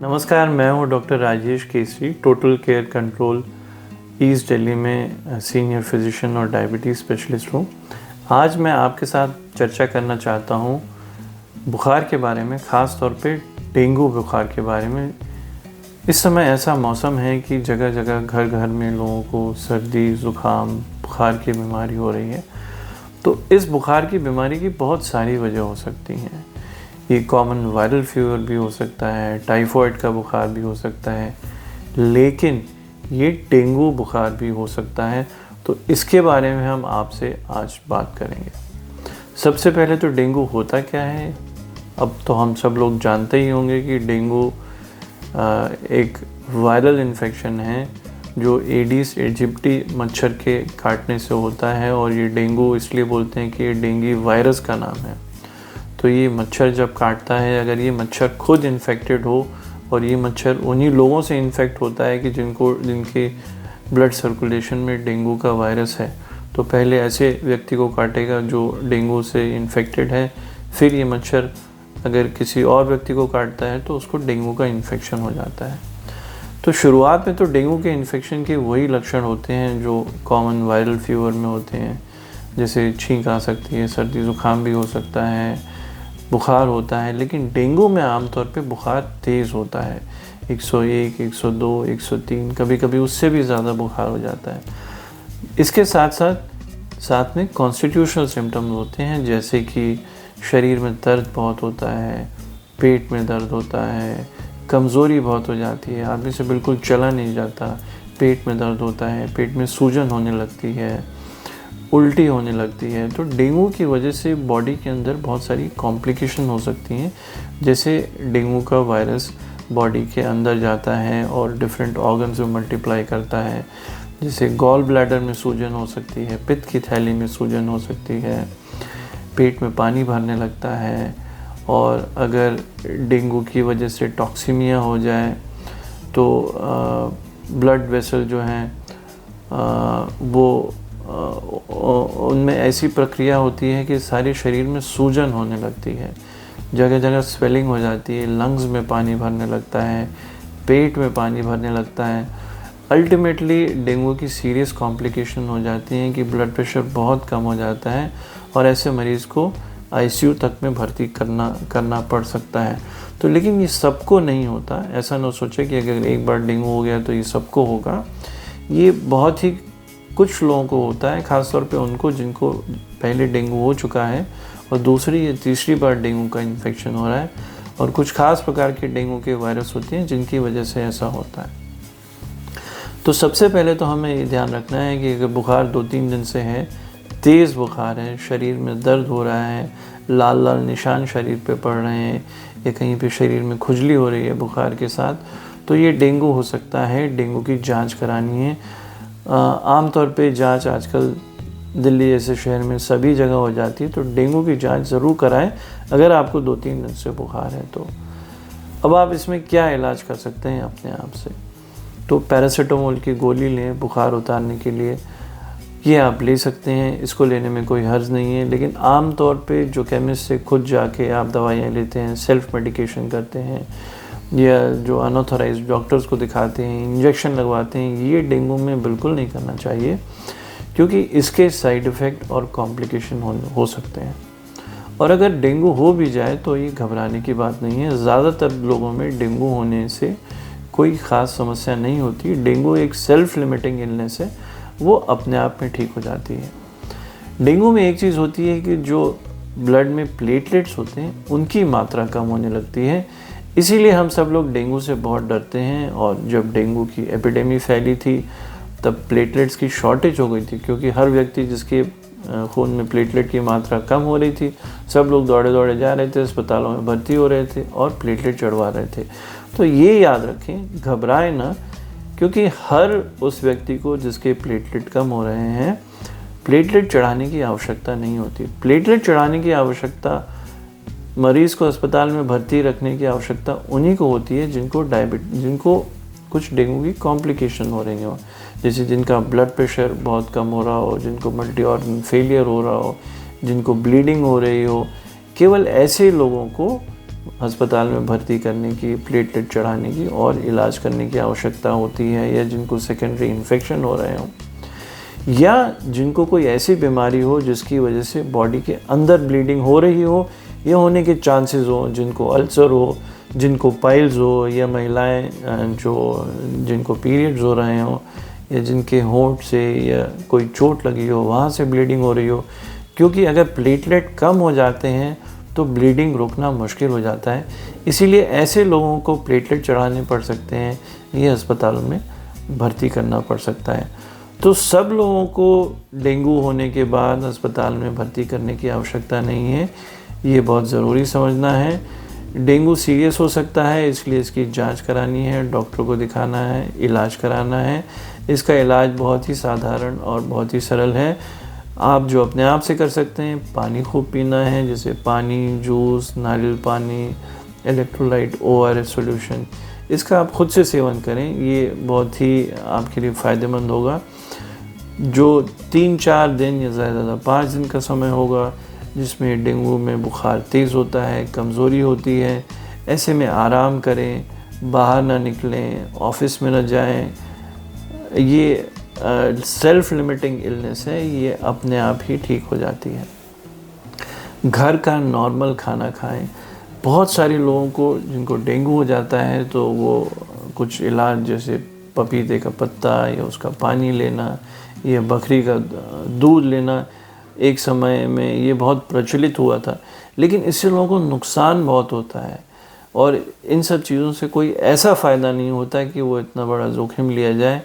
नमस्कार, मैं हूं doctor Rajesh Kesari, total care control east Delhi में सीनियर फिजिशियन और डायबिटीज़ स्पेशलिस्ट हूं। आज मैं आपके साथ चर्चा करना चाहता हूं बुखार के बारे में, ख़ास तौर पे डेंगू बुखार के बारे में। इस समय ऐसा मौसम है कि जगह जगह घर घर में लोगों को सर्दी ज़ुकाम बुखार की बीमारी हो रही है। तो इस बुखार की बीमारी की बहुत सारी वजह हो सकती हैं। ये कॉमन वायरल फीवर भी हो सकता है, टाइफॉइड का बुखार भी हो सकता है, लेकिन ये डेंगू बुखार भी हो सकता है। तो इसके बारे में हम आपसे आज बात करेंगे। सबसे पहले तो डेंगू होता क्या है? अब तो हम सब लोग जानते ही होंगे कि डेंगू एक वायरल इन्फेक्शन है जो एडिस एजिप्टी मच्छर के काटने से होता है, और ये डेंगू इसलिए बोलते हैं कि ये डेंगू वायरस का नाम है। तो ये मच्छर जब काटता है, अगर ये मच्छर खुद इन्फेक्टेड हो, और ये मच्छर उन्हीं लोगों से इन्फेक्ट होता है कि जिनके ब्लड सर्कुलेशन में डेंगू का वायरस है, तो पहले ऐसे व्यक्ति को काटेगा जो डेंगू से इन्फेक्टेड है। फिर ये मच्छर अगर किसी और व्यक्ति को काटता है तो उसको डेंगू का इन्फेक्शन हो जाता है। तो शुरुआत में तो डेंगू के इन्फेक्शन के वही लक्षण होते हैं जो कॉमन वायरल फीवर में होते हैं, जैसे छींक आ सकती है, सर्दी ज़ुकाम भी हो सकता है, बुखार होता है। लेकिन डेंगू में आमतौर पे बुखार तेज़ होता है, 101, 102, 103, कभी कभी उससे भी ज़्यादा बुखार हो जाता है। इसके साथ में कॉन्स्टिट्यूशनल सिम्टम्स होते हैं, जैसे कि शरीर में दर्द बहुत होता है, पेट में दर्द होता है, कमज़ोरी बहुत हो जाती है, आदमी से बिल्कुल चला नहीं जाता, पेट में दर्द होता है, पेट में सूजन होने लगती है, उल्टी होने लगती है। तो डेंगू की वजह से बॉडी के अंदर बहुत सारी कॉम्प्लिकेशन हो सकती हैं, जैसे डेंगू का वायरस बॉडी के अंदर जाता है और डिफरेंट ऑर्गन्स में मल्टीप्लाई करता है, जैसे गॉल ब्लैडर में सूजन हो सकती है, पित्त की थैली में सूजन हो सकती है, पेट में पानी भरने लगता है, और अगर डेंगू की वजह से टॉक्सीमिया हो जाए तो ब्लड वेसल जो हैं वो उनमें ऐसी प्रक्रिया होती है कि सारे शरीर में सूजन होने लगती है, जगह जगह स्वेलिंग हो जाती है, लंग्स में पानी भरने लगता है, पेट में पानी भरने लगता है। अल्टीमेटली डेंगू की सीरियस कॉम्प्लिकेशन हो जाती हैं कि ब्लड प्रेशर बहुत कम हो जाता है, और ऐसे मरीज़ को आईसीयू तक में भर्ती करना पड़ सकता है। तो लेकिन ये सबको नहीं होता। ऐसा ना सोचे कि अगर एक बार डेंगू हो गया तो ये सबको होगा। ये बहुत ही कुछ लोगों को होता है, ख़ासतौर पे उनको जिनको पहले डेंगू हो चुका है और दूसरी या तीसरी बार डेंगू का इन्फेक्शन हो रहा है, और कुछ ख़ास प्रकार के डेंगू के वायरस होते हैं जिनकी वजह से ऐसा होता है। तो सबसे पहले तो हमें ये ध्यान रखना है कि अगर बुखार 2-3 दिन से है, तेज़ बुखार है, शरीर में दर्द हो रहा है, लाल लाल निशान शरीर पे पड़ रहे हैं, या कहीं पे शरीर में खुजली हो रही है बुखार के साथ, तो ये डेंगू हो सकता है। डेंगू की जांच करानी है। आमतौर पे जांच आजकल दिल्ली जैसे शहर में सभी जगह हो जाती है, तो डेंगू की जांच ज़रूर कराएं अगर आपको 2-3 दिन से बुखार है तो। अब आप इसमें क्या इलाज कर सकते हैं अपने आप से? तो पैरासीटामोल की गोली लें बुखार उतारने के लिए, ये आप ले सकते हैं, इसको लेने में कोई हर्ज नहीं है। लेकिन आम तौर पे जो केमिस्ट से खुद जाके आप दवाइयाँ लेते हैं, सेल्फ मेडिकेशन करते हैं, या जो अनऑथराइज्ड डॉक्टर्स को दिखाते हैं, इंजेक्शन लगवाते हैं, ये डेंगू में बिल्कुल नहीं करना चाहिए, क्योंकि इसके साइड इफ़ेक्ट और कॉम्प्लिकेशन हो सकते हैं। और अगर डेंगू हो भी जाए तो ये घबराने की बात नहीं है। ज़्यादातर लोगों में डेंगू होने से कोई ख़ास समस्या नहीं होती। डेंगू एक सेल्फ लिमिटिंग इलनेस है, वो अपने आप में ठीक हो जाती है। डेंगू में एक चीज़ होती है कि जो ब्लड में प्लेटलेट्स होते हैं उनकी मात्रा कम होने लगती है, इसीलिए हम सब लोग डेंगू से बहुत डरते हैं। और जब डेंगू की एपिडेमी फैली थी तब प्लेटलेट्स की शॉर्टेज हो गई थी, क्योंकि हर व्यक्ति जिसके खून में प्लेटलेट की मात्रा कम हो रही थी, सब लोग दौड़े दौड़े जा रहे थे, अस्पतालों में भर्ती हो रहे थे और प्लेटलेट चढ़वा रहे थे। तो ये याद रखें, घबराएं ना, क्योंकि हर उस व्यक्ति को जिसके प्लेटलेट कम हो रहे हैं, प्लेटलेट चढ़ाने की आवश्यकता नहीं होती। प्लेटलेट चढ़ाने की आवश्यकता, मरीज़ को अस्पताल में भर्ती रखने की आवश्यकता उन्हीं को होती है जिनको कुछ डेंगू की कॉम्प्लिकेशन हो रही हो, जैसे जिनका ब्लड प्रेशर बहुत कम हो रहा हो, जिनको मल्टी ऑर्गन फेलियर हो रहा हो, जिनको ब्लीडिंग हो रही हो। केवल ऐसे लोगों को अस्पताल में भर्ती करने की, प्लेटलेट चढ़ाने की और इलाज करने की आवश्यकता होती है, या जिनको सेकेंडरी इन्फेक्शन हो रहे हों, या जिनको कोई ऐसी बीमारी हो जिसकी वजह से बॉडी के अंदर ब्लीडिंग हो रही हो या होने के चांसेस हो, जिनको अल्सर हो, जिनको पाइल्स हो, या महिलाएं जिनको पीरियड्स हो रहे हों, या जिनके होंठ से या कोई चोट लगी हो वहाँ से ब्लीडिंग हो रही हो। क्योंकि अगर प्लेटलेट कम हो जाते हैं तो ब्लीडिंग रोकना मुश्किल हो जाता है, इसीलिए ऐसे लोगों को प्लेटलेट चढ़ाने पड़ सकते हैं, ये अस्पतालों में भर्ती करना पड़ सकता है। तो सब लोगों को डेंगू होने के बाद अस्पताल में भर्ती करने की आवश्यकता नहीं है, ये बहुत ज़रूरी समझना है। डेंगू सीरियस हो सकता है, इसलिए इसकी जांच करानी है, डॉक्टर को दिखाना है, इलाज कराना है। इसका इलाज बहुत ही साधारण और बहुत ही सरल है। आप जो अपने आप से कर सकते हैं, पानी खूब पीना है, जैसे पानी, जूस, नारियल पानी, इलेक्ट्रोलाइट, ORS सॉल्यूशन, इसका आप खुद से सेवन करें, ये बहुत ही आपके लिए फ़ायदेमंद होगा। जो 3-4 दिन या ज़्यादा 5 दिन का समय होगा जिसमें डेंगू में बुखार तेज़ होता है, कमज़ोरी होती है, ऐसे में आराम करें, बाहर ना निकलें, ऑफिस में ना जाएं। ये सेल्फ लिमिटिंग इलनेस है, ये अपने आप ही ठीक हो जाती है। घर का नॉर्मल खाना खाएं। बहुत सारे लोगों को जिनको डेंगू हो जाता है तो वो कुछ इलाज जैसे पपीते का पत्ता या उसका पानी लेना या बकरी का दूध लेना, एक समय में ये बहुत प्रचलित हुआ था, लेकिन इससे लोगों को नुकसान बहुत होता है और इन सब चीज़ों से कोई ऐसा फ़ायदा नहीं होता कि वो इतना बड़ा जोखिम लिया जाए।